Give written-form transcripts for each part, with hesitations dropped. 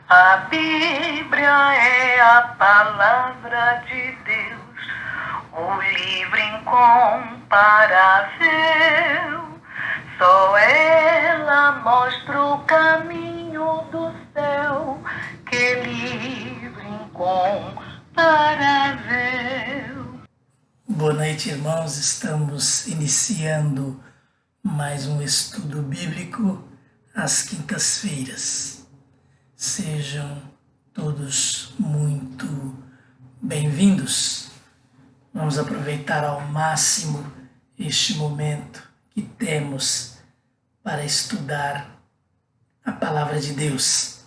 A Bíblia é a palavra de Deus, o livro incomparável. Só ela mostra o caminho do céu, que livro incomparável. Boa noite, irmãos. Estamos iniciando mais um estudo bíblico às quintas-feiras. Sejam todos muito bem-vindos. Vamos aproveitar ao máximo este momento que temos para estudar a Palavra de Deus.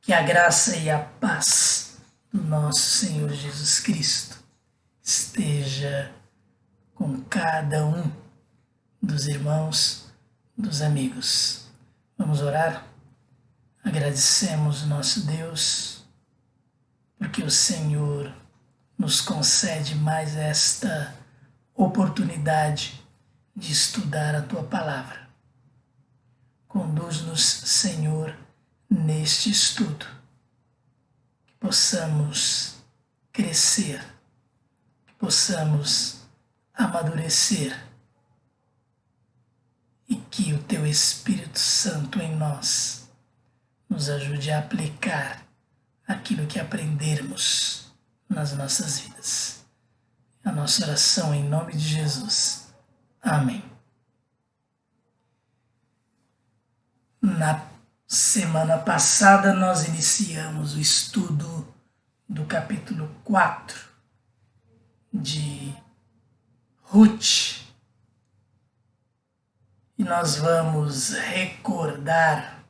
Que a graça e a paz do nosso Senhor Jesus Cristo esteja com cada um dos irmãos, dos amigos. Vamos orar? Agradecemos nosso Deus, porque o Senhor nos concede mais esta oportunidade de estudar a Tua Palavra. Conduz-nos, Senhor, neste estudo, que possamos crescer, que possamos amadurecer e que o Teu Espírito Santo em nós nos ajude a aplicar aquilo que aprendermos nas nossas vidas. A nossa oração em nome de Jesus. Amém. Na semana passada nós iniciamos o estudo do capítulo 4 de Ruth. E nós vamos recordar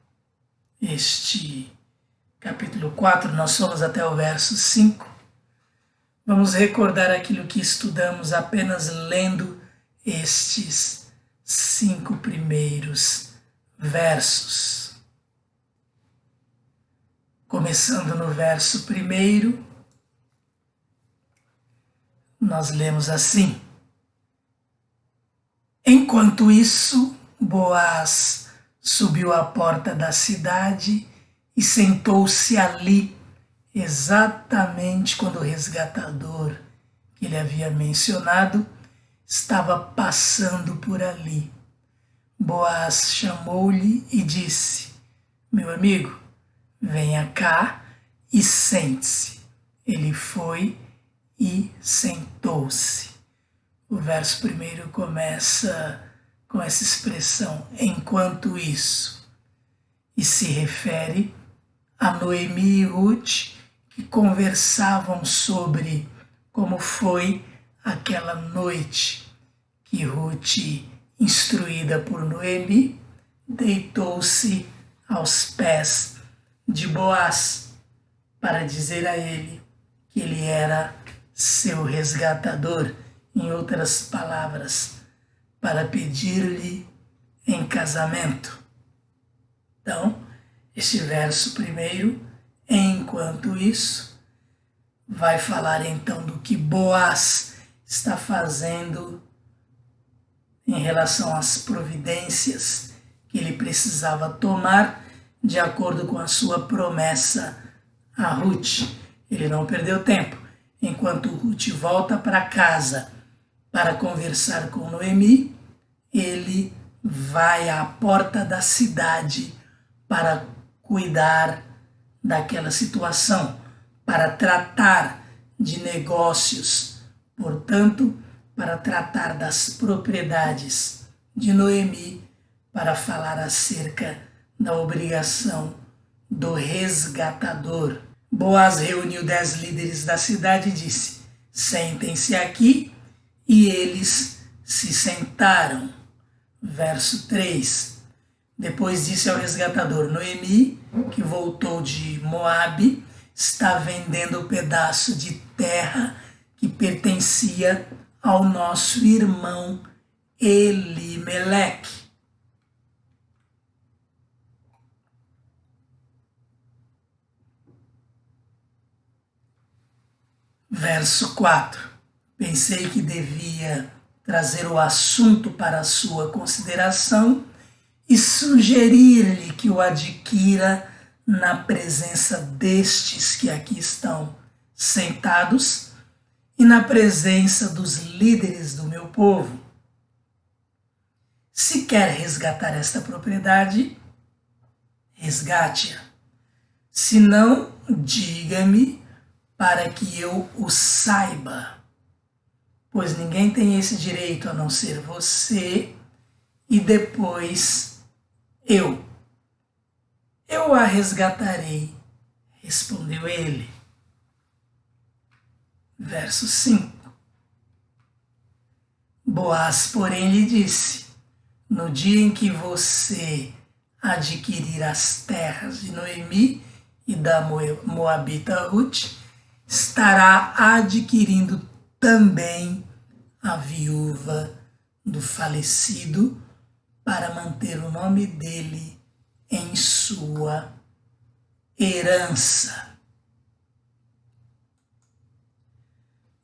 este capítulo 4, nós fomos até o verso 5. Vamos recordar aquilo que estudamos apenas lendo estes 5 primeiros versos. Começando no verso 1, nós lemos assim: Enquanto isso, Boaz subiu à porta da cidade e sentou-se ali, exatamente quando o resgatador que ele havia mencionado estava passando por ali. Boaz chamou-lhe e disse: Meu amigo, venha cá e sente-se. Ele foi e sentou-se. O verso 1 começa com essa expressão, enquanto isso, e se refere a Noemi e Ruth, que conversavam sobre como foi aquela noite que Ruth, instruída por Noemi, deitou-se aos pés de Boaz para dizer a ele que ele era seu resgatador, em outras palavras, para pedir-lhe em casamento. Então, este verso 1, enquanto isso, vai falar então do que Boaz está fazendo em relação às providências que ele precisava tomar de acordo com a sua promessa a Ruth. Ele não perdeu tempo. Enquanto Ruth volta para casa para conversar com Noemi, ele vai à porta da cidade para cuidar daquela situação, para tratar de negócios, portanto, para tratar das propriedades de Noemi, para falar acerca da obrigação do resgatador. Boaz reuniu 10 líderes da cidade e disse: Sentem-se aqui, e eles se sentaram. Verso 3. Depois disse ao resgatador: Noemi, que voltou de Moabe, está vendendo o pedaço de terra que pertencia ao nosso irmão Elimeleque. Verso 4. Pensei que devia trazer o assunto para a sua consideração e sugerir-lhe que o adquira na presença destes que aqui estão sentados e na presença dos líderes do meu povo. Se quer resgatar esta propriedade, resgate-a. Se não, diga-me para que eu o saiba, pois ninguém tem esse direito a não ser você e depois eu. Eu a resgatarei, respondeu ele. Verso 5. Boaz, porém, lhe disse: no dia em que você adquirir as terras de Noemi e da Moabita Ruth, estará adquirindo também a viúva do falecido para manter o nome dele em sua herança.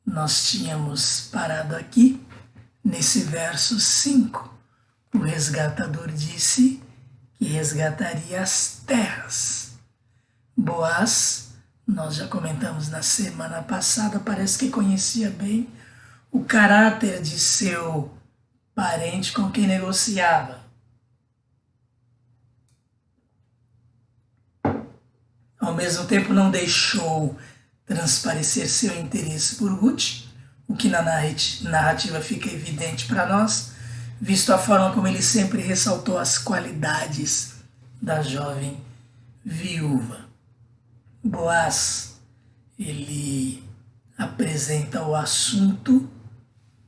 Nós tínhamos parado aqui nesse verso 5. O resgatador disse que resgataria as terras. Boaz, nós já comentamos na semana passada, parece que conhecia bem o caráter de seu parente com quem negociava. Ao mesmo tempo, não deixou transparecer seu interesse por Ruth, o que na narrativa fica evidente para nós, visto a forma como ele sempre ressaltou as qualidades da jovem viúva. Boaz, ele apresenta o assunto,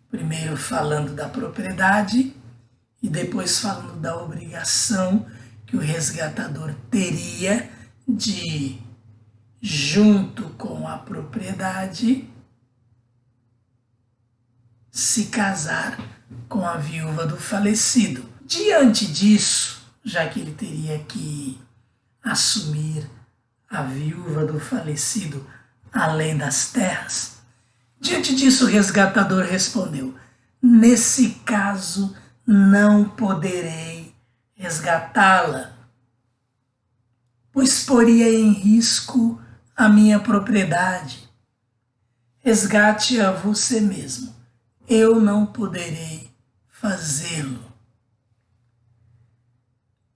primeiro falando da propriedade e depois falando da obrigação que o resgatador teria de, junto com a propriedade, se casar com a viúva do falecido. Diante disso, já que ele teria que assumir a viúva do falecido além das terras, diante disso o resgatador respondeu: nesse caso não poderei resgatá-la, pois poria em risco a minha propriedade. Resgate-a você mesmo. Eu não poderei fazê-lo.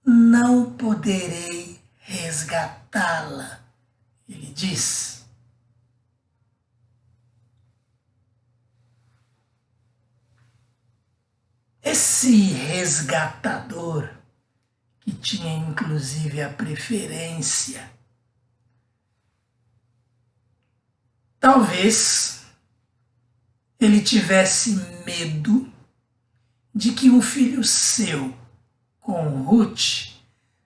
Não poderei resgatá-la, ele diz. Esse resgatador, que tinha inclusive a preferência, talvez ele tivesse medo de que um filho seu, com Ruth,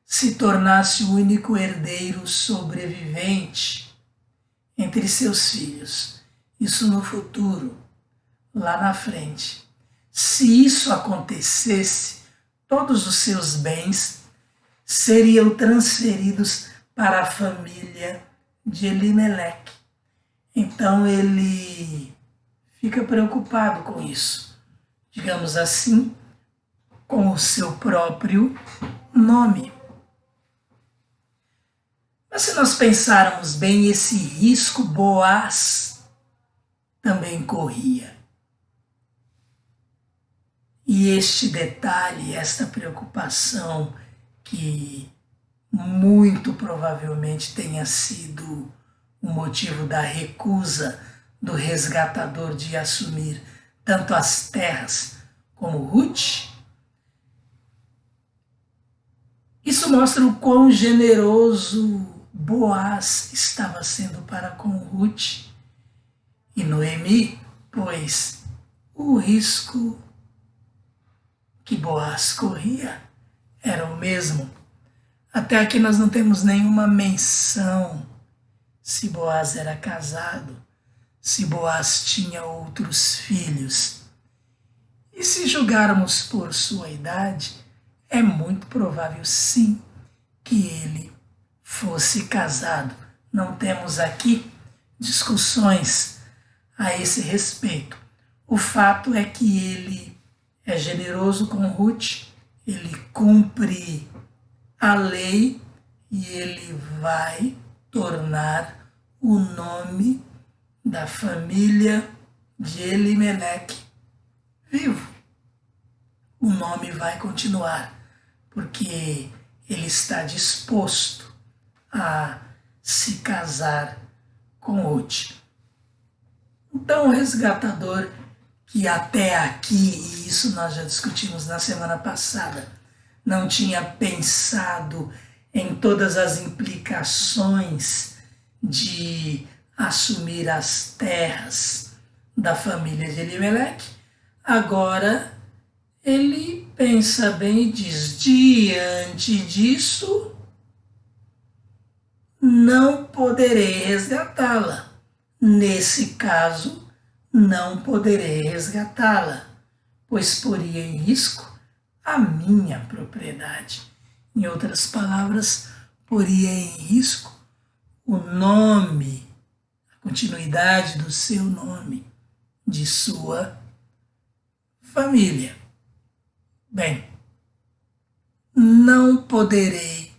se tornasse o único herdeiro sobrevivente entre seus filhos. Isso no futuro, lá na frente. Se isso acontecesse, todos os seus bens seriam transferidos para a família de Elimeleque. Então ele fica preocupado com isso, digamos assim, com o seu próprio nome. Mas se nós pensarmos bem, esse risco Boaz também corria. E este detalhe, esta preocupação, que muito provavelmente tenha sido o motivo da recusa do resgatador de assumir tanto as terras como Ruth, isso mostra o quão generoso Boaz estava sendo para com Ruth e Noemi, pois o risco que Boaz corria era o mesmo. Até aqui nós não temos nenhuma menção se Boaz era casado, se Boaz tinha outros filhos. E se julgarmos por sua idade, é muito provável sim que ele fosse casado. Não temos aqui discussões a esse respeito. O fato é que ele é generoso com Ruth, ele cumpre a lei e ele vai tornar o nome da família de Elimeleque vivo. O nome vai continuar, porque ele está disposto a se casar com Ruth. Então o resgatador, que até aqui, e isso nós já discutimos na semana passada, não tinha pensado em todas as implicações de assumir as terras da família de Elimeleque, agora ele pensa bem e diz: diante disso, não poderei resgatá-la. Nesse caso, não poderei resgatá-la, pois poria em risco a minha propriedade. Em outras palavras, poria em risco o nome, a continuidade do seu nome, de sua família. Bem, não poderei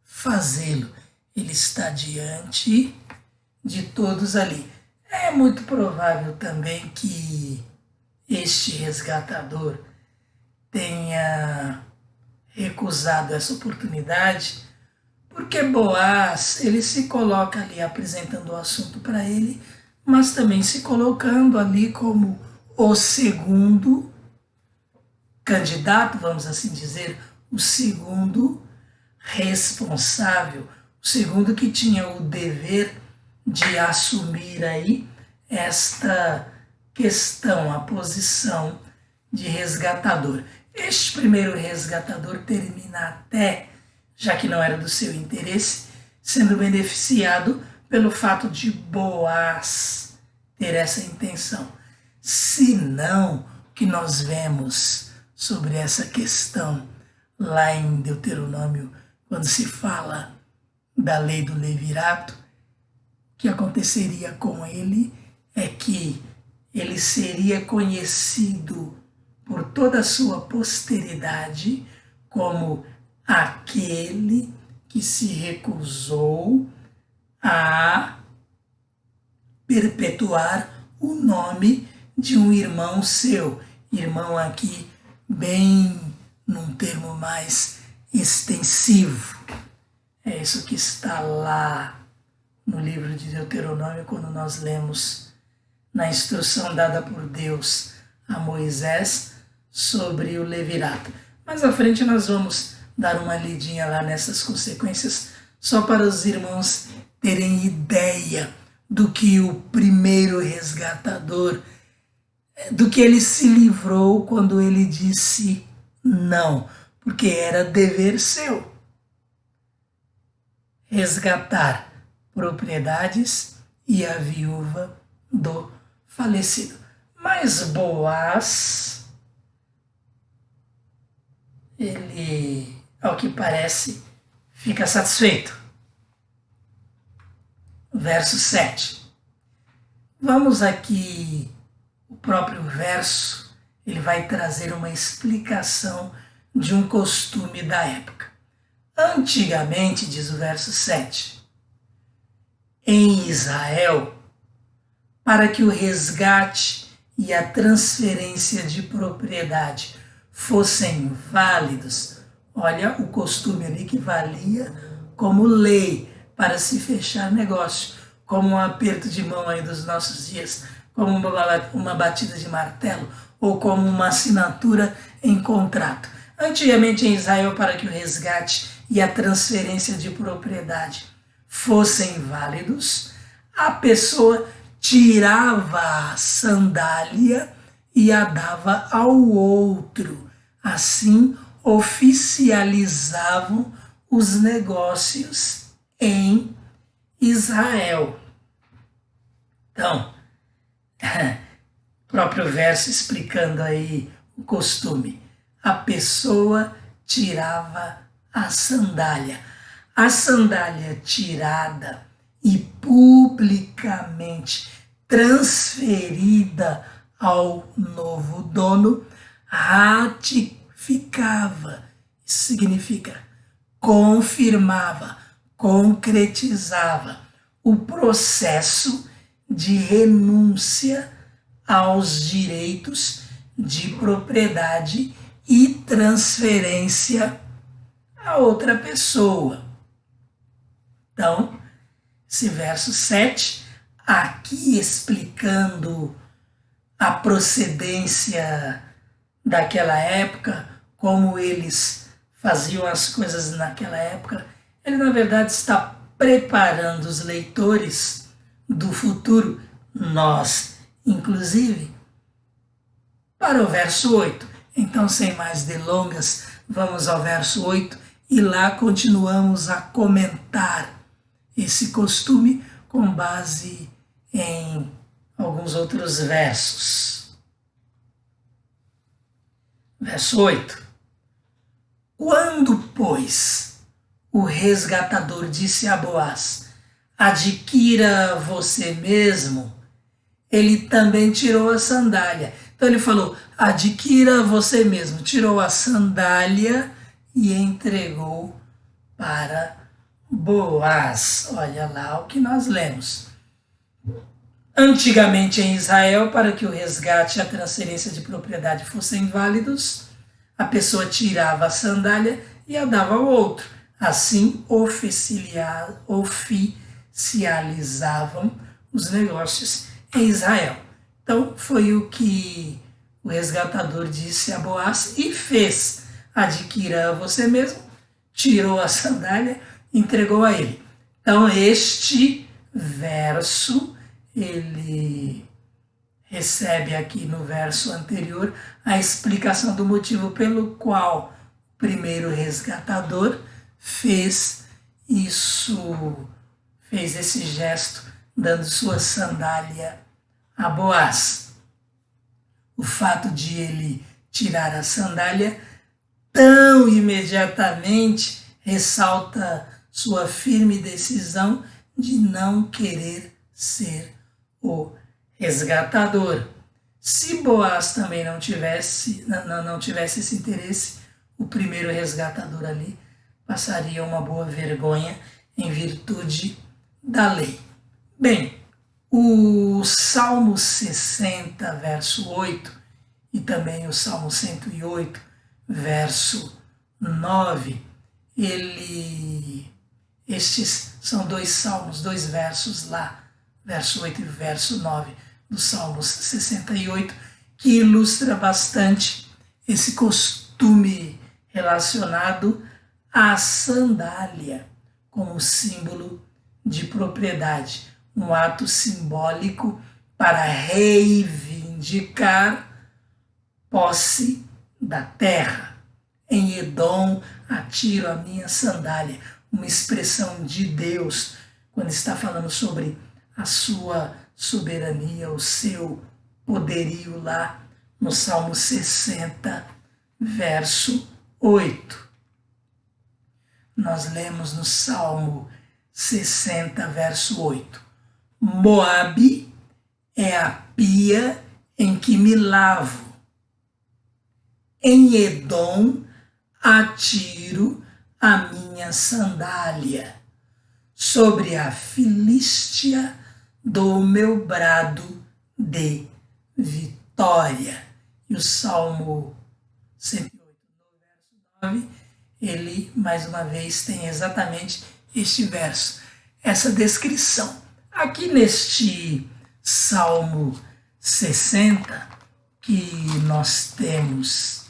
fazê-lo. Ele está diante de todos ali. É muito provável também que este resgatador tenha recusado essa oportunidade, porque Boaz, ele se coloca ali apresentando o assunto para ele, mas também se colocando ali como o segundo candidato, vamos assim dizer, o segundo responsável, o segundo que tinha o dever de assumir aí esta questão, a posição de resgatador. Este primeiro resgatador termina até, já que não era do seu interesse, sendo beneficiado pelo fato de Boaz ter essa intenção. Se não, o que nós vemos sobre essa questão lá em Deuteronômio, quando se fala da lei do levirato, o que aconteceria com ele é que ele seria conhecido por toda a sua posteridade como aquele que se recusou a perpetuar o nome de um irmão seu. Irmão aqui bem num termo mais extensivo. É isso que está lá no livro de Deuteronômio, quando nós lemos na instrução dada por Deus a Moisés sobre o levirato. Mais à frente nós vamos dar uma lidinha lá nessas consequências, só para os irmãos terem ideia do que o primeiro resgatador, do que ele se livrou quando ele disse não, porque era dever seu resgatar propriedades e a viúva do falecido. Mas Boaz, ele, ao que parece, fica satisfeito. Verso 7. Vamos aqui, o próprio verso, ele vai trazer uma explicação de um costume da época. Antigamente, diz o verso 7, em Israel, para que o resgate e a transferência de propriedade fossem válidos, olha o costume ali que valia como lei para se fechar negócio, como um aperto de mão aí dos nossos dias, como uma batida de martelo ou como uma assinatura em contrato. Antigamente em Israel, para que o resgate e a transferência de propriedade fossem válidos, a pessoa tirava a sandália e a dava ao outro. Assim oficializavam os negócios em Israel. Então, próprio verso explicando aí o costume. A pessoa tirava a sandália. A sandália tirada e publicamente transferida ao novo dono ratificava, isso significa confirmava, concretizava o processo de renúncia aos direitos de propriedade e transferência a outra pessoa. Então, esse verso 7, aqui explicando a procedência daquela época, como eles faziam as coisas naquela época, ele na verdade está preparando os leitores do futuro, nós inclusive, para o verso 8. Então, sem mais delongas, vamos ao verso 8 e lá continuamos a comentar esse costume com base em alguns outros versos. Verso 8. Quando, pois, o resgatador disse a Boaz: adquira você mesmo, ele também tirou a sandália. Então ele falou: adquira você mesmo. Tirou a sandália e entregou para Boaz. Olha lá o que nós lemos. Antigamente em Israel, para que o resgate e a transferência de propriedade fossem válidos, a pessoa tirava a sandália e a dava ao outro. Assim oficializavam os negócios em Israel. Então foi o que o resgatador disse a Boaz e fez. Adquira você mesmo, tirou a sandália, entregou a ele. Então este verso, ele recebe aqui no verso anterior a explicação do motivo pelo qual o primeiro resgatador fez esse gesto, dando sua sandália a Boaz. O fato de ele tirar a sandália tão imediatamente ressalta sua firme decisão de não querer ser o resgatador. Se Boaz também não tivesse esse interesse, o primeiro resgatador ali passaria uma boa vergonha em virtude da lei. Bem, o Salmo 60, verso 8, e também o Salmo 108, verso 9, estes são dois salmos, dois versos lá, verso 8 e verso 9 do Salmo 68, que ilustra bastante esse costume relacionado à sandália como símbolo de propriedade, um ato simbólico para reivindicar posse da terra. Em Edom atiro a minha sandália, uma expressão de Deus quando está falando sobre a sua soberania, o seu poderio lá no Salmo 60, verso 8. Nós lemos no Salmo 60, verso 8. Moabe é a pia em que me lavo. Em Edom atiro a minha sandália. Sobre a Filístia dou meu brado de vitória. E o Salmo 108, no verso 9, ele, mais uma vez, tem exatamente este verso, essa descrição. Aqui neste Salmo 60, que nós temos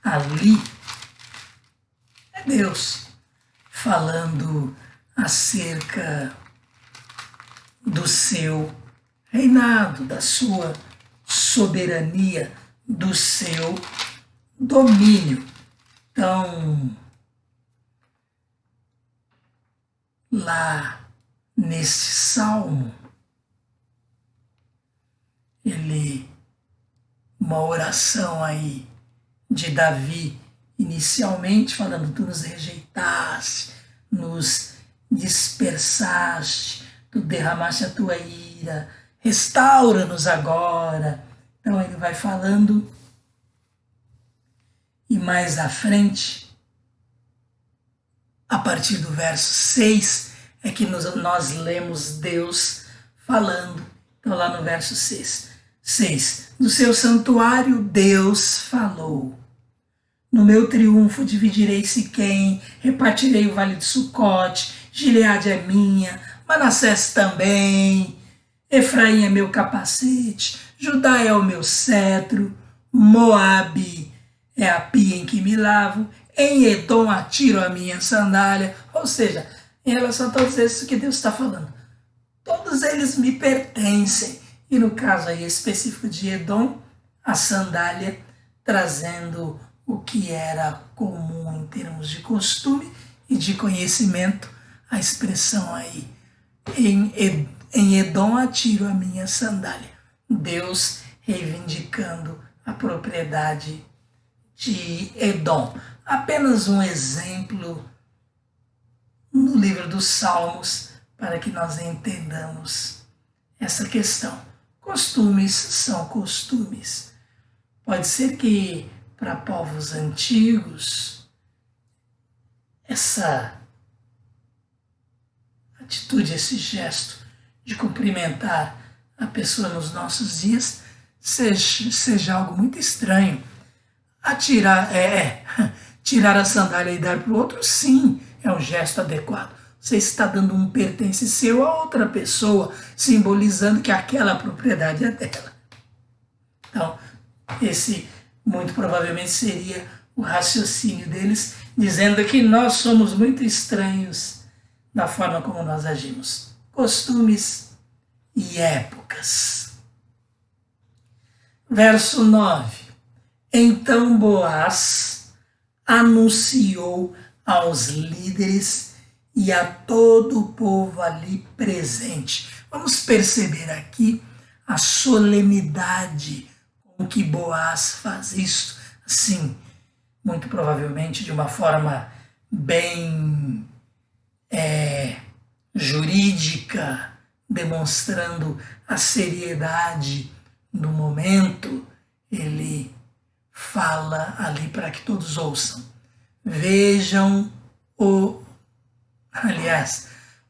ali, é Deus falando acerca do seu reinado, da sua soberania, do seu domínio. Então, lá neste salmo, uma oração aí de Davi, inicialmente falando: tu nos rejeitaste, nos dispersaste, tu derramaste a tua ira, restaura-nos agora. Então ele vai falando, e mais à frente, a partir do verso 6, é que nós lemos Deus falando. Então, lá no verso 6, no seu santuário Deus falou. No meu triunfo dividirei Siquém, repartirei o vale de Sucote, Gileade é minha, Manassés também, Efraim é meu capacete, Judá é o meu cetro, Moabe é a pia em que me lavo, em Edom atiro a minha sandália. Ou seja, em relação a todos esses que Deus está falando, todos eles me pertencem. E no caso aí específico de Edom, a sandália trazendo o que era comum em termos de costume e de conhecimento, a expressão aí, em Edom atiro a minha sandália. Deus reivindicando a propriedade de Edom. Apenas um exemplo no livro dos Salmos para que nós entendamos essa questão. Costumes são costumes. Pode ser que para povos antigos essa atitude, esse gesto de cumprimentar a pessoa nos nossos dias seja algo muito estranho. Tirar a sandália e dar para o outro, sim, é um gesto adequado. Você está dando um pertence seu a outra pessoa, simbolizando que aquela propriedade é dela. Então, esse muito provavelmente seria o raciocínio deles, dizendo que nós somos muito estranhos da forma como nós agimos. Costumes e épocas. Verso 9. Então Boaz anunciou aos líderes e a todo o povo ali presente. Vamos perceber aqui a solenidade com que Boaz faz isso, assim, muito provavelmente de uma forma bem jurídica, demonstrando a seriedade do momento. Ele fala ali para que todos ouçam. Vejam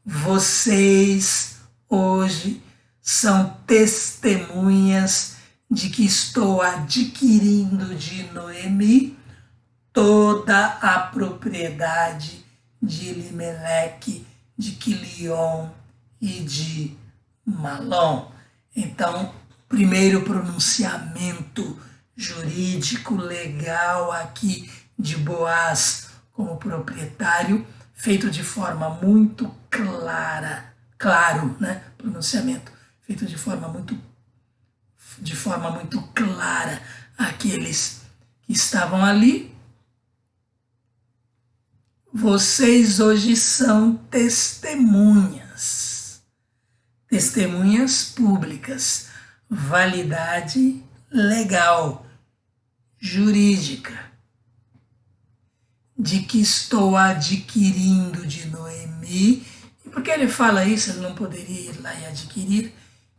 vocês hoje são testemunhas de que estou adquirindo de Noemi toda a propriedade de Elimeleque, de Quilion e de Malom. Então, primeiro pronunciamento jurídico, legal aqui de Boaz como proprietário, feito de forma muito claro, né? Pronunciamento feito de forma muito clara àqueles que estavam ali. Vocês hoje são testemunhas públicas, validade legal, jurídica, de que estou adquirindo de Noemi. E por que ele fala isso? Ele não poderia ir lá e adquirir?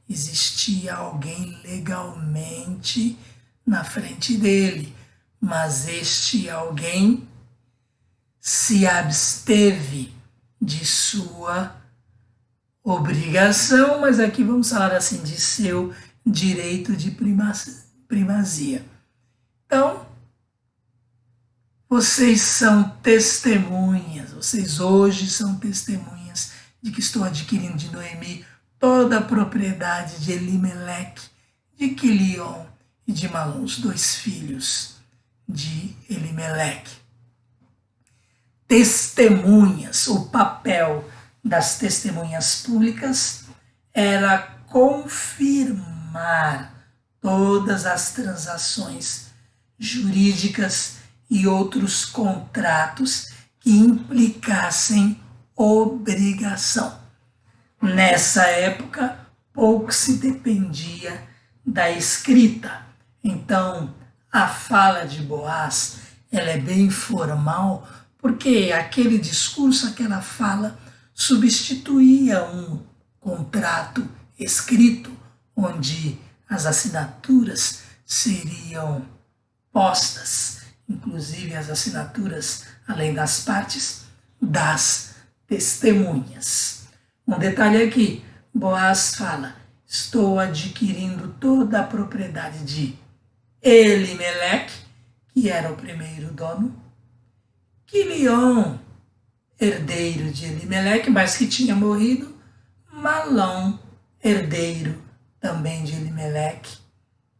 Existia alguém legalmente na frente dele, mas este alguém se absteve de sua obrigação, mas aqui vamos falar assim, de seu direito de primazia. Então, vocês são testemunhas, vocês hoje são testemunhas de que estou adquirindo de Noemi toda a propriedade de Elimeleque, de Quilion e de Malom, os dois filhos de Elimeleque. Testemunhas, o papel das testemunhas públicas era confirmar todas as transações jurídicas e outros contratos que implicassem obrigação. Nessa época, pouco se dependia da escrita. Então, a fala de Boaz, ela é bem formal, porque aquele discurso, aquela fala, substituía um contrato escrito, onde as assinaturas seriam postas, inclusive as assinaturas, além das partes, das testemunhas. Um detalhe aqui, Boaz fala, estou adquirindo toda a propriedade de Elimeleque, que era o primeiro dono, Quilion, herdeiro de Elimeleque, mas que tinha morrido, Malom, herdeiro também de Elimeleque,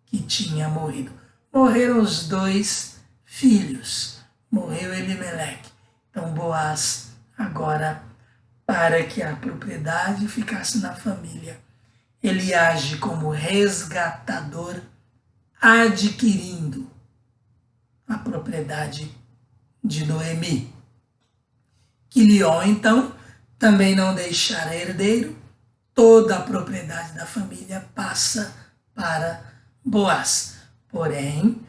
que tinha morrido. Morreram os dois filhos, morreu Elimeleque. Então Boaz, agora, para que a propriedade ficasse na família, ele age como resgatador, adquirindo a propriedade de Noemi. Quilion, então, também não deixara herdeiro, toda a propriedade da família passa para Boaz. Porém,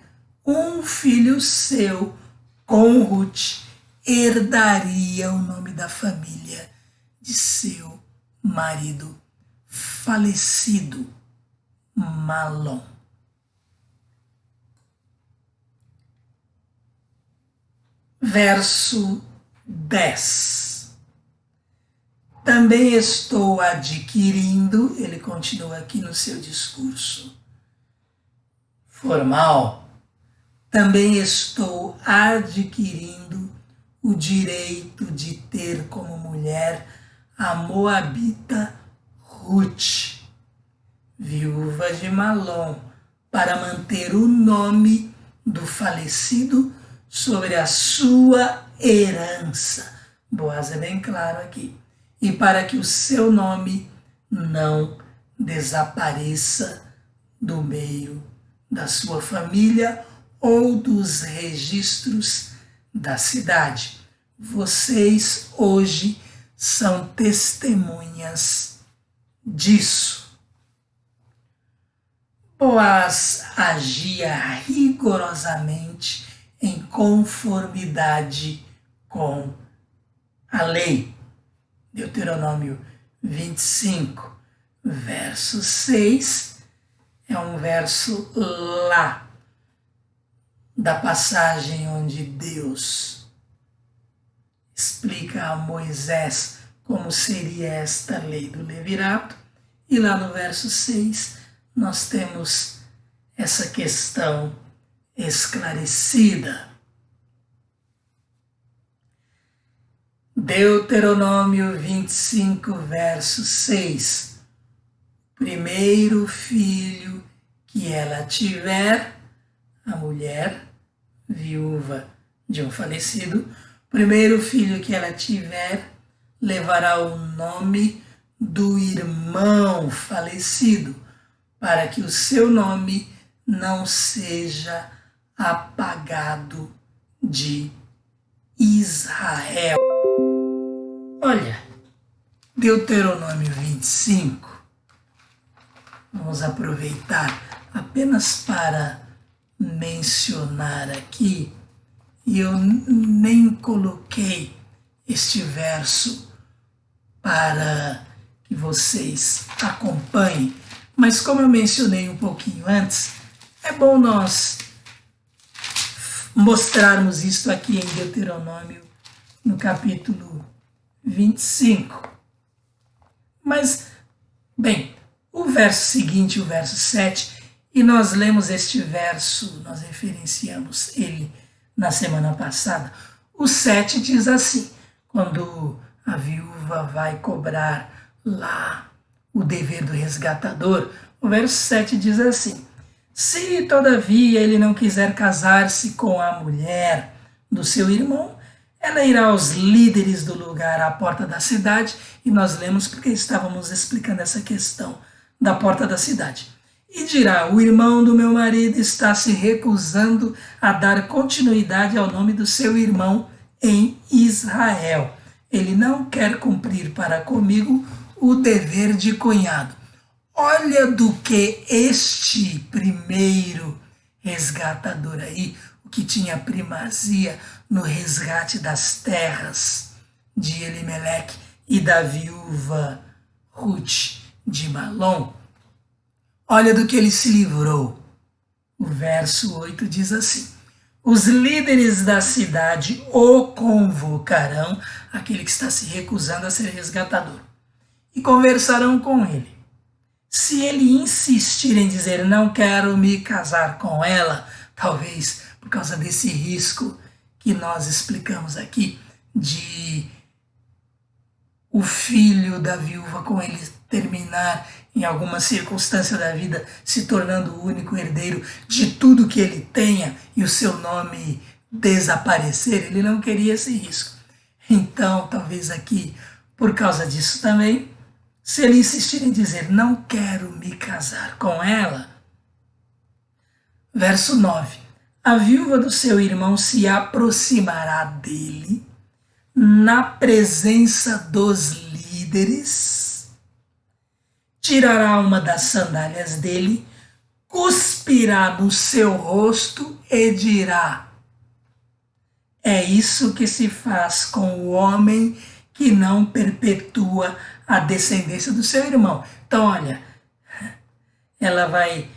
um filho seu, com Ruth, herdaria o nome da família de seu marido falecido, Malom. Verso 10. Também estou adquirindo, ele continua aqui no seu discurso formal, também estou adquirindo o direito de ter como mulher a moabita Ruth, viúva de Malom, para manter o nome do falecido sobre a sua herança. Boaz é bem claro aqui. E para que o seu nome não desapareça do meio da sua família ou dos registros da cidade. Vocês hoje são testemunhas disso. Boaz agia rigorosamente em conformidade com a lei. Deuteronômio 25, verso 6, é um verso lá da passagem onde Deus explica a Moisés como seria esta lei do levirato. E lá no verso 6 nós temos essa questão esclarecida. Deuteronômio 25, verso 6. Primeiro filho que ela tiver, a mulher, viúva de um falecido, primeiro filho que ela tiver, levará o nome do irmão falecido, para que o seu nome não seja apagado de Israel. Olha, Deuteronômio 25, vamos aproveitar apenas para mencionar aqui, e eu nem coloquei este verso para que vocês acompanhem, mas como eu mencionei um pouquinho antes, é bom nós mostrarmos isto aqui em Deuteronômio, no capítulo 25. Mas, bem, o verso seguinte, o verso 7, e nós lemos este verso, nós referenciamos ele na semana passada. O 7 diz assim, quando a viúva vai cobrar lá o dever do resgatador, o verso 7 diz assim: se todavia ele não quiser casar-se com a mulher do seu irmão, ela irá aos líderes do lugar à porta da cidade, e nós lemos porque estávamos explicando essa questão da porta da cidade. E dirá: o irmão do meu marido está se recusando a dar continuidade ao nome do seu irmão em Israel. Ele não quer cumprir para comigo o dever de cunhado. Olha do que este primeiro resgatador aí, o que tinha primazia no resgate das terras de Elimeleque e da viúva Ruth de Malom, olha do que ele se livrou. O verso 8 diz assim: Os líderes da cidade o convocarão, aquele que está se recusando a ser resgatador, e conversarão com ele. Se ele insistir em dizer não quero me casar com ela, talvez por causa desse risco que nós explicamos aqui, de o filho da viúva com ele terminar em alguma circunstância da vida se tornando o único herdeiro de tudo que ele tenha e o seu nome desaparecer, ele não queria esse risco. Então, talvez aqui, por causa disso também, se ele insistir em dizer não quero me casar com ela, verso 9, a viúva do seu irmão se aproximará dele na presença dos líderes, tirará uma das sandálias dele, cuspirá no seu rosto e dirá: é isso que se faz com o homem que não perpetua a descendência do seu irmão. Então, olha, ela vai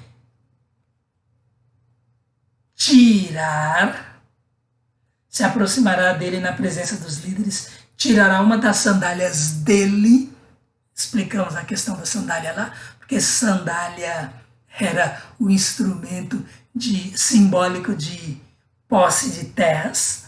tirar, se aproximará dele na presença dos líderes, tirará uma das sandálias dele. Explicamos a questão da sandália lá, porque sandália era o instrumento simbólico de posse de terras.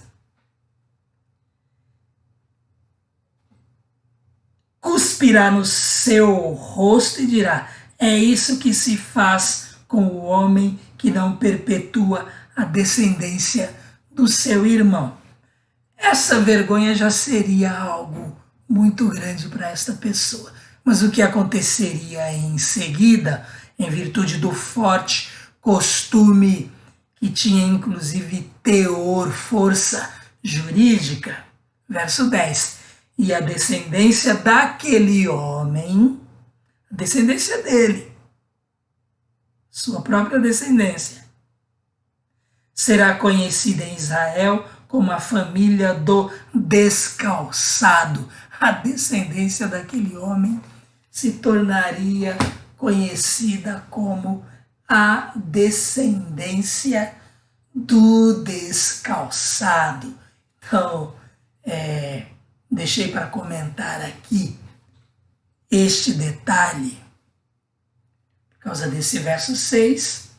Cuspirá no seu rosto e dirá: é isso que se faz com o homem que não perpetua a descendência do seu irmão. Essa vergonha já seria algo muito grande para esta pessoa. Mas o que aconteceria em seguida, em virtude do forte costume que tinha inclusive teor, força jurídica? Verso 10. E a descendência daquele homem, a descendência dele, sua própria descendência, será conhecida em Israel como a família do descalçado. A descendência daquele homem se tornaria conhecida como a descendência do descalçado. Então, deixei para comentar aqui este detalhe por causa desse verso 6,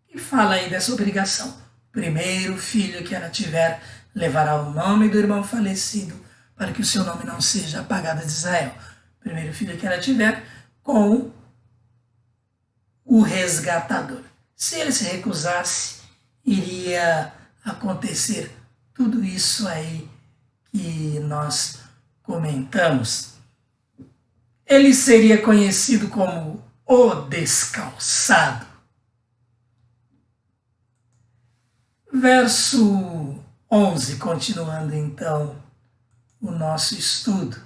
que fala aí dessa obrigação. O primeiro filho que ela tiver levará o nome do irmão falecido, para que o seu nome não seja apagado de Israel. O primeiro filho que ela tiver com o resgatador. Se ele se recusasse, iria acontecer tudo isso aí que nós comentamos. Ele seria conhecido como o descalçado. Verso 11, continuando então o nosso estudo.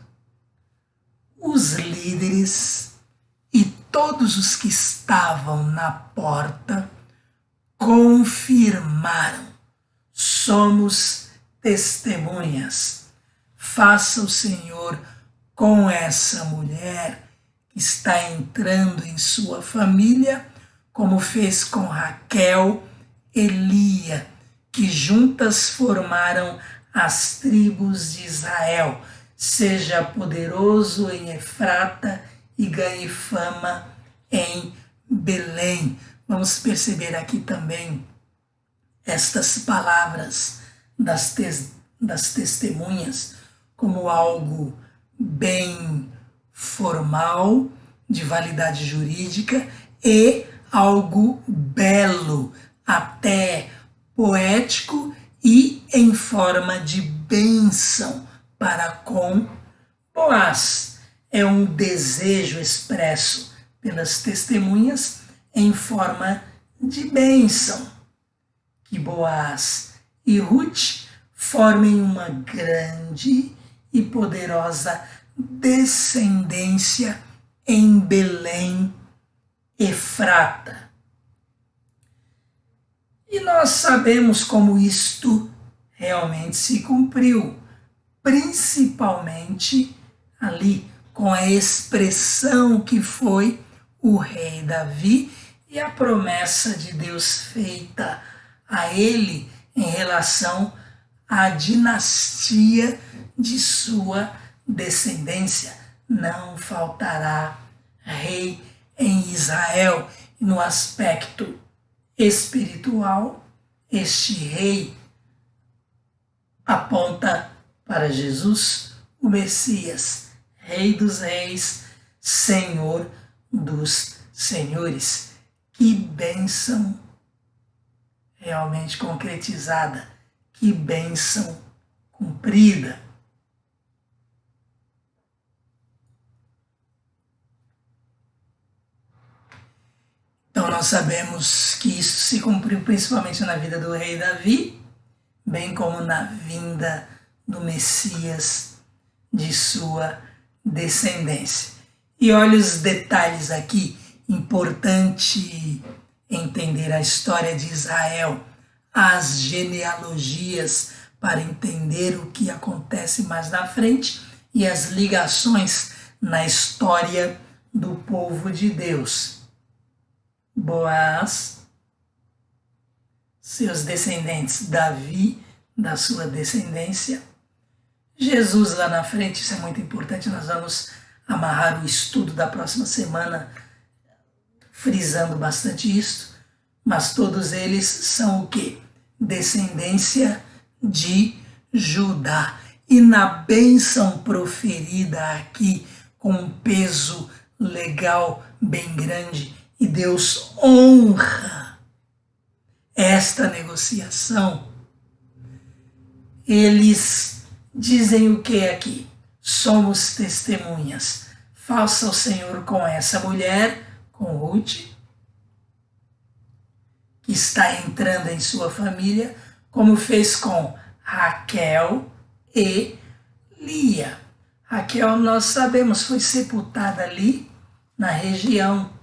Os líderes e todos os que estavam na porta confirmaram: somos testemunhas. Faça o Senhor com essa mulher que está entrando em sua família, como fez com Raquel e Lia, que juntas formaram as tribos de Israel. Seja poderoso em Efrata e ganhe fama em Belém. Vamos perceber aqui também estas palavras das testemunhas como algo bem formal, de validade jurídica, e algo belo, até poético e em forma de bênção para com Boaz. É um desejo expresso pelas testemunhas em forma de bênção. Que Boaz e Ruth formem uma grande e poderosa descendência em Belém, Efrata. E nós sabemos como isto realmente se cumpriu, principalmente ali com a expressão que foi o rei Davi e a promessa de Deus feita a ele em relação à dinastia de sua descendência. Não faltará rei em Israel. No aspecto espiritual, este rei aponta para Jesus, o Messias, Rei dos Reis, Senhor dos Senhores. Que bênção realmente concretizada, que bênção cumprida. Então nós sabemos que isso se cumpriu principalmente na vida do rei Davi, bem como na vinda do Messias de sua descendência. E olha os detalhes aqui, importante entender a história de Israel, as genealogias para entender o que acontece mais na frente e as ligações na história do povo de Deus. Boaz, seus descendentes, Davi, da sua descendência, Jesus lá na frente. Isso é muito importante, nós vamos amarrar o estudo da próxima semana, frisando bastante isso, mas todos eles são o quê? Descendência de Judá. E na bênção proferida aqui, com um peso legal bem grande, e Deus honra esta negociação, eles dizem o que aqui? Somos testemunhas. Faça o Senhor com essa mulher, com Ruth, que está entrando em sua família, como fez com Raquel e Lia. Raquel, nós sabemos, foi sepultada ali na região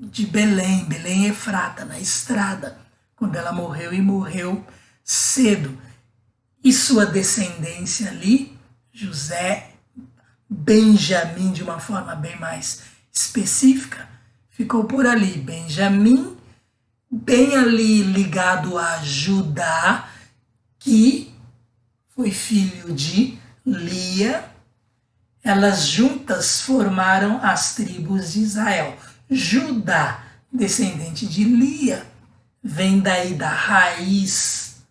de Belém, Belém Efrata, na estrada, quando ela morreu, e morreu cedo. E sua descendência ali, José, Benjamim, de uma forma bem mais específica, ficou por ali. Benjamim, bem ali ligado a Judá, que foi filho de Lia. Elas juntas formaram as tribos de Israel. Judá, descendente de Lia, vem daí da raiz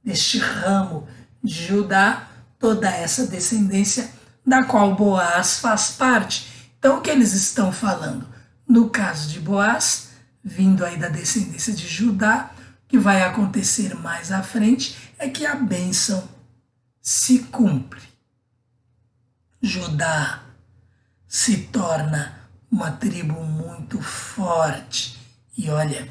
deste ramo de Judá, toda essa descendência da qual Boaz faz parte. Então, o que eles estão falando? No caso de Boaz, vindo aí da descendência de Judá, o que vai acontecer mais à frente é que a bênção se cumpre. Judá se torna uma tribo muito forte. E olha,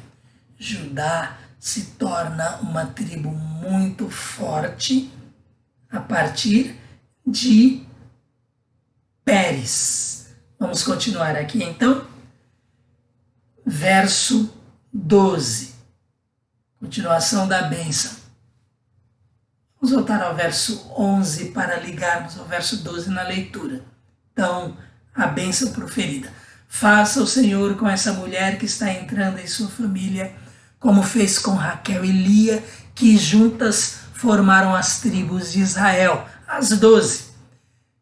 Judá se torna uma tribo muito forte a partir de Pérez. Vamos continuar aqui então. Verso 12. Continuação da bênção. Vamos voltar ao verso 11 para ligarmos ao verso 12 na leitura. Então, a bênção proferida. Faça o Senhor com essa mulher que está entrando em sua família, como fez com Raquel e Lia, que juntas formaram as tribos de Israel, as 12.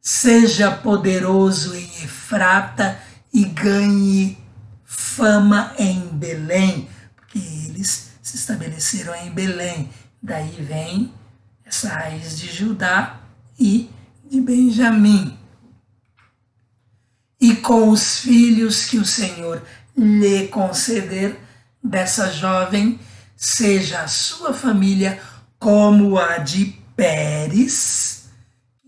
Seja poderoso em Efrata e ganhe fama em Belém, porque eles se estabeleceram em Belém. Daí vem essa raiz de Judá e de Benjamim. E com os filhos que o Senhor lhe conceder dessa jovem, seja a sua família como a de Pérez,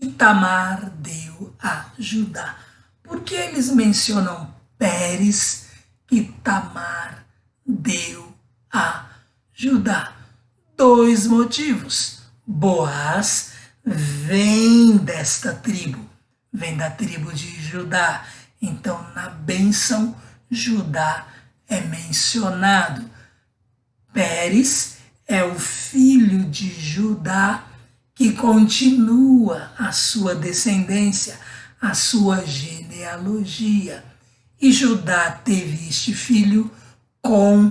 que Tamar deu a Judá. Por que eles mencionam Pérez, que Tamar deu a Judá? 2 motivos. Boaz vem desta tribo, vem da tribo de Judá. Então, na bênção, Judá é mencionado. Pérez é o filho de Judá que continua a sua descendência, a sua genealogia. E Judá teve este filho com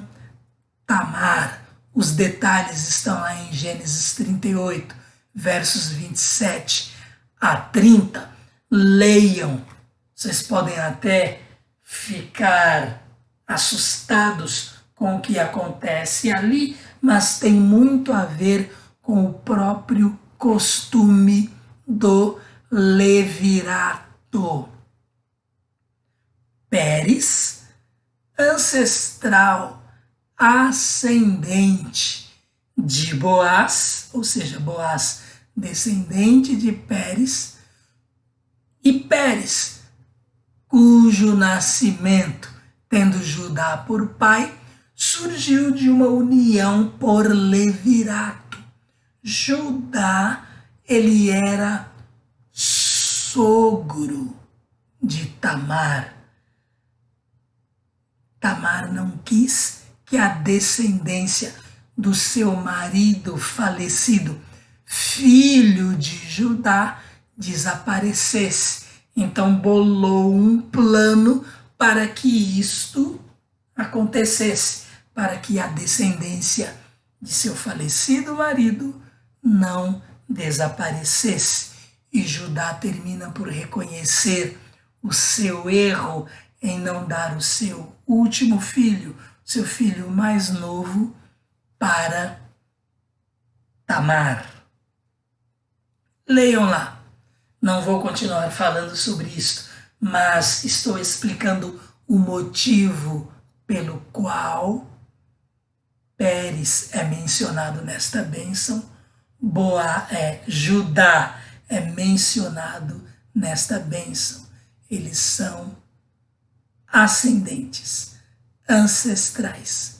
Tamar, Os detalhes estão lá em Gênesis 38, versos 27 a 30. Leiam. Vocês podem até ficar assustados com o que acontece ali, mas tem muito a ver com o próprio costume do levirato. Pérez, ancestral ascendente de Boaz, ou seja, Boaz descendente de Pérez, e Pérez, cujo nascimento, tendo Judá por pai, surgiu de uma união por levirato. Judá, ele era sogro de Tamar. Tamar não quis que a descendência do seu marido falecido, filho de Judá, desaparecesse. Então bolou um plano para que isto acontecesse, para que a descendência de seu falecido marido não desaparecesse. E Judá termina por reconhecer o seu erro em não dar o seu último filho, seu filho mais novo, para Tamar. Leiam lá. Não vou continuar falando sobre isso, mas estou explicando o motivo pelo qual Pérez é mencionado nesta bênção, Judá é mencionado nesta bênção. Eles são ascendentes, ancestrais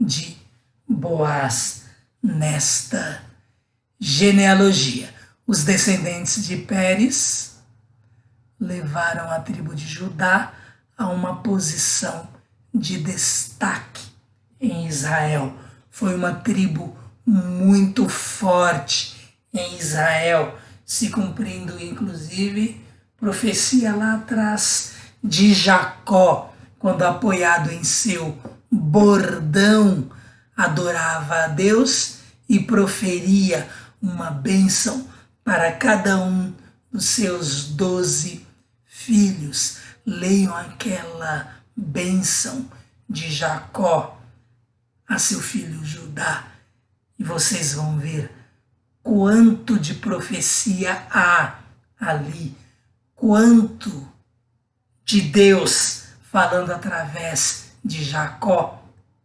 de Boaz nesta genealogia. Os descendentes de Pérez levaram a tribo de Judá a uma posição de destaque em Israel. Foi uma tribo muito forte em Israel, se cumprindo inclusive profecia lá atrás de Jacó, quando apoiado em seu bordão adorava a Deus e proferia uma bênção para cada um dos seus 12 filhos. Leiam aquela bênção de Jacó a seu filho Judá e vocês vão ver quanto de profecia há ali, quanto de Deus falando através de Jacó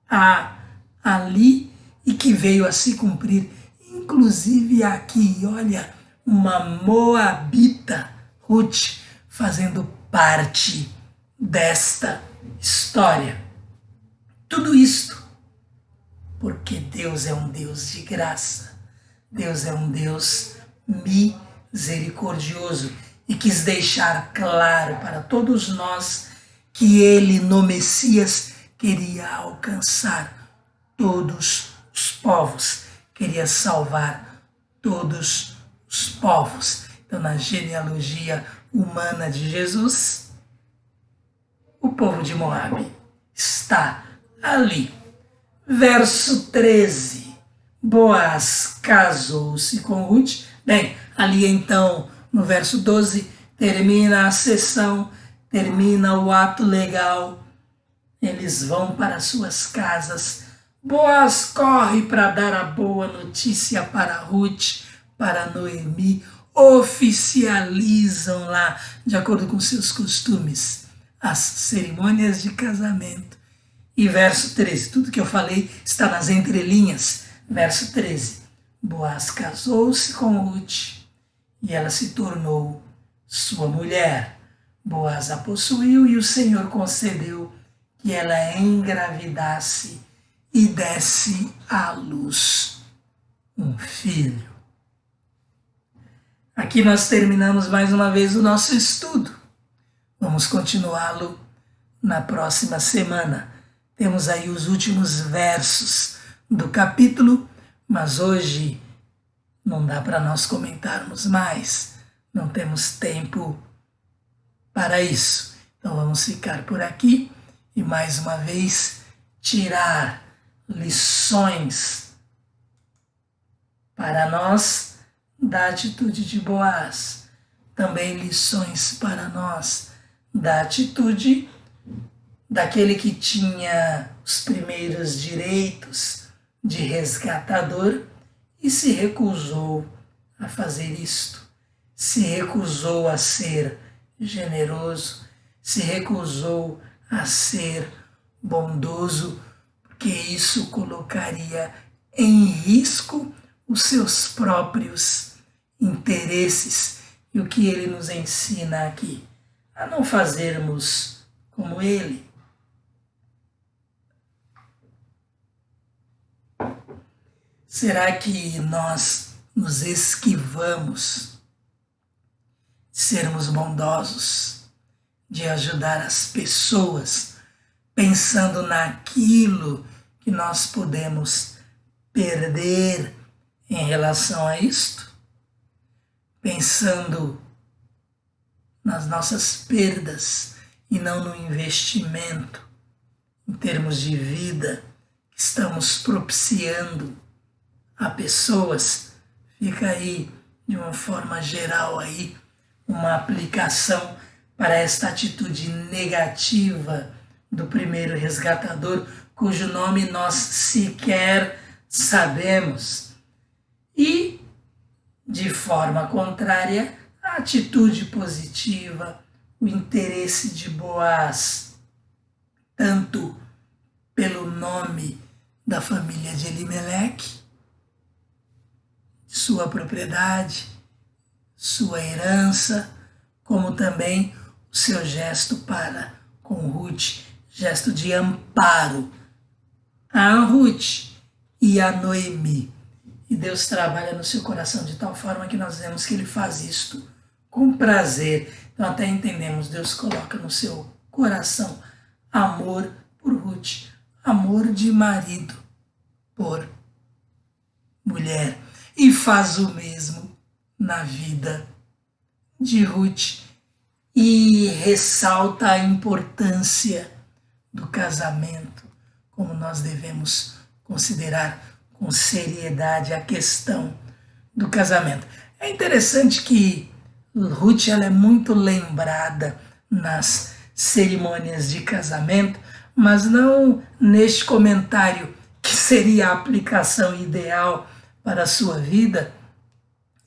há ali e que veio a se cumprir, inclusive aqui, olha, uma moabita, Ruth, fazendo parte desta história. Tudo isto porque Deus é um Deus de graça, Deus é um Deus misericordioso e quis deixar claro para todos nós que ele, no Messias, queria alcançar todos os povos, queria salvar todos os povos. Então, na genealogia humana de Jesus, o povo de Moabe está ali. Verso 13, Boaz casou-se com Ruth. Bem, ali então, no verso 12, termina a sessão, termina o ato legal. Eles vão para suas casas. Boaz corre para dar a boa notícia para Ruth, para Noemi. Oficializam lá, de acordo com seus costumes, as cerimônias de casamento. E verso 13, tudo que eu falei está nas entrelinhas. Verso 13, Boaz casou-se com Ruth e ela se tornou sua mulher. Boaz a possuiu e o Senhor concedeu que ela engravidasse e desse à luz um filho. Aqui nós terminamos mais uma vez o nosso estudo. Vamos continuá-lo na próxima semana. Temos aí os últimos versos do capítulo, mas hoje não dá para nós comentarmos mais. Não temos tempo para isso. Então vamos ficar por aqui e mais uma vez tirar lições para nós da atitude de Boaz, também lições para nós da atitude daquele que tinha os primeiros direitos de resgatador e se recusou a fazer isto, se recusou a ser generoso, se recusou a ser bondoso, porque isso colocaria em risco os seus próprios interesses. E o que ele nos ensina aqui? A não fazermos como ele. Será que nós nos esquivamos de sermos bondosos, de ajudar as pessoas, pensando naquilo que nós podemos perder em relação a isto? Pensando nas nossas perdas e não no investimento em termos de vida que estamos propiciando a pessoas? Fica aí, de uma forma geral, aí, uma aplicação para esta atitude negativa do primeiro resgatador, cujo nome nós sequer sabemos. E, de forma contrária, a atitude positiva, o interesse de Boaz, tanto pelo nome da família de Elimeleque, sua propriedade, sua herança, como também o seu gesto para com Ruth, gesto de amparo a Ruth e a Noemi. E Deus trabalha no seu coração de tal forma que nós vemos que ele faz isto com prazer. Então até entendemos, Deus coloca no seu coração amor por Ruth, amor de marido por mulher. E faz o mesmo na vida de Ruth e ressalta a importância do casamento, como nós devemos considerar com seriedade a questão do casamento. É interessante que Ruth ela é muito lembrada nas cerimônias de casamento, mas não neste comentário que seria a aplicação ideal para a sua vida,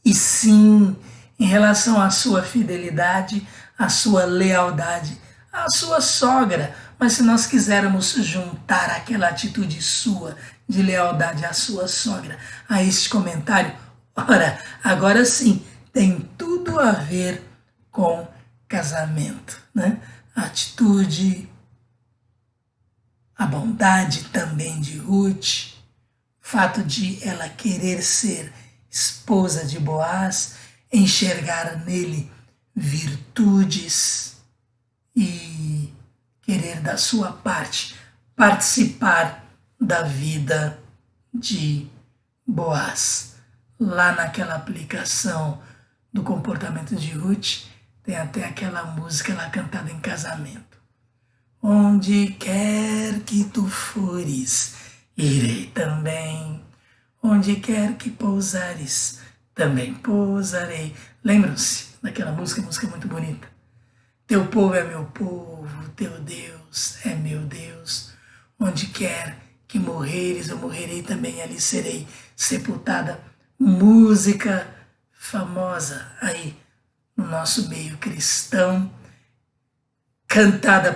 e sim em relação à sua fidelidade, à sua lealdade, à sua sogra. Mas se nós quisermos juntar aquela atitude sua de lealdade à sua sogra a este comentário, ora, agora sim, tem tudo a ver com casamento, né? A atitude, a bondade também de Ruth, o fato de ela querer ser esposa de Boaz, enxergar nele virtudes e querer da sua parte participar da vida de Boaz. Lá naquela aplicação do comportamento de Ruth, tem até aquela música lá cantada em casamento. Onde quer que tu fores, irei também. Onde quer que pousares, também pousarei. Lembram-se daquela música? Música muito bonita. Teu povo é meu povo, teu Deus é meu Deus. Onde quer que morreres, eu morrerei também, ali serei sepultada. Música famosa aí no nosso meio cristão, cantada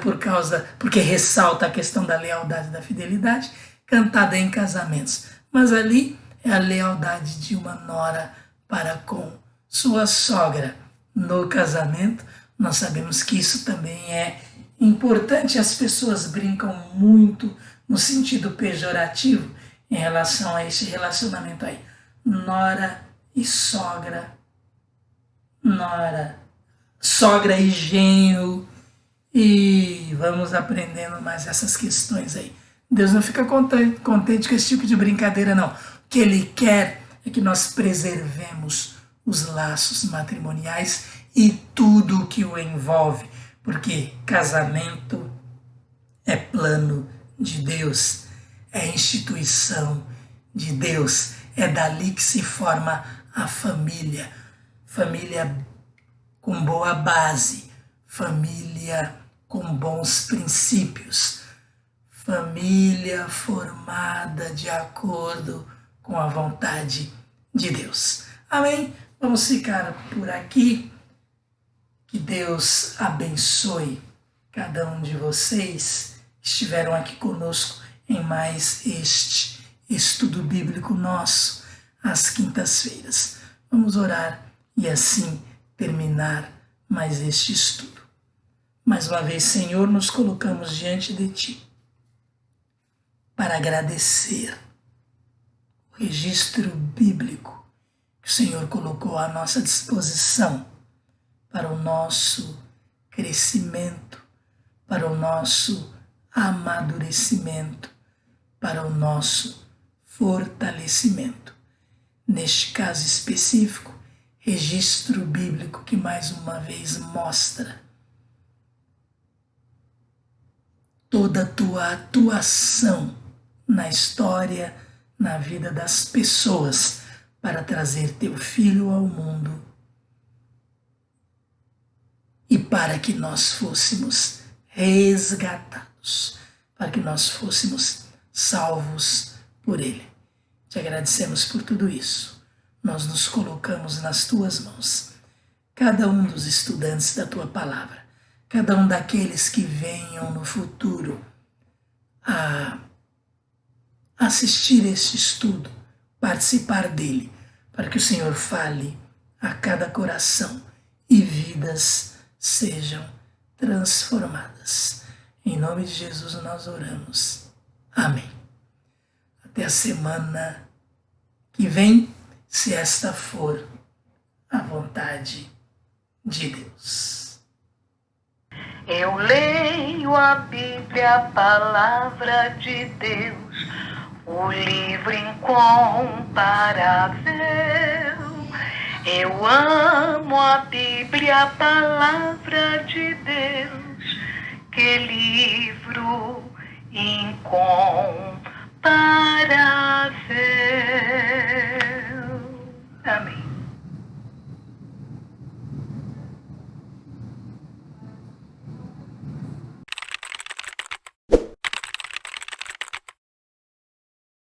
porque ressalta a questão da lealdade e da fidelidade, cantada em casamentos. Mas ali é a lealdade de uma nora para com sua sogra. No casamento, nós sabemos que isso também é importante. As pessoas brincam muito no sentido pejorativo em relação a esse relacionamento aí. Nora e sogra. Nora, sogra e genro. E vamos aprendendo mais essas questões aí. Deus não fica contente com esse tipo de brincadeira, não. O que Ele quer é que nós preservemos os laços matrimoniais e tudo o que o envolve, porque casamento é plano de Deus, é instituição de Deus, É dali que se forma a família. Família com boa base, família com bons princípios, família formada de acordo com a vontade de Deus. Amém? Vamos ficar por aqui. Que Deus abençoe cada um de vocês que estiveram aqui conosco em mais este estudo bíblico nosso, às quintas-feiras. Vamos orar e assim terminar mais este estudo. Mais uma vez, Senhor, nos colocamos diante de Ti para agradecer o registro bíblico que o Senhor colocou à nossa disposição para o nosso crescimento, para o nosso amadurecimento, para o nosso fortalecimento. Neste caso específico, registro bíblico que mais uma vez mostra toda a tua atuação na história, na vida das pessoas, para trazer teu Filho ao mundo e para que nós fôssemos resgatados, para que nós fôssemos salvos por Ele. Te agradecemos por tudo isso. Nós nos colocamos nas tuas mãos. Cada um dos estudantes da tua palavra, cada um daqueles que venham no futuro a assistir este estudo, participar dele, para que o Senhor fale a cada coração e vidas sejam transformadas. Em nome de Jesus nós oramos. Amém. Até a semana que vem, se esta for a vontade de Deus. Eu leio a Bíblia, a palavra de Deus, o livro incomparável. Eu amo a Bíblia, a palavra de Deus, que livro incomparável.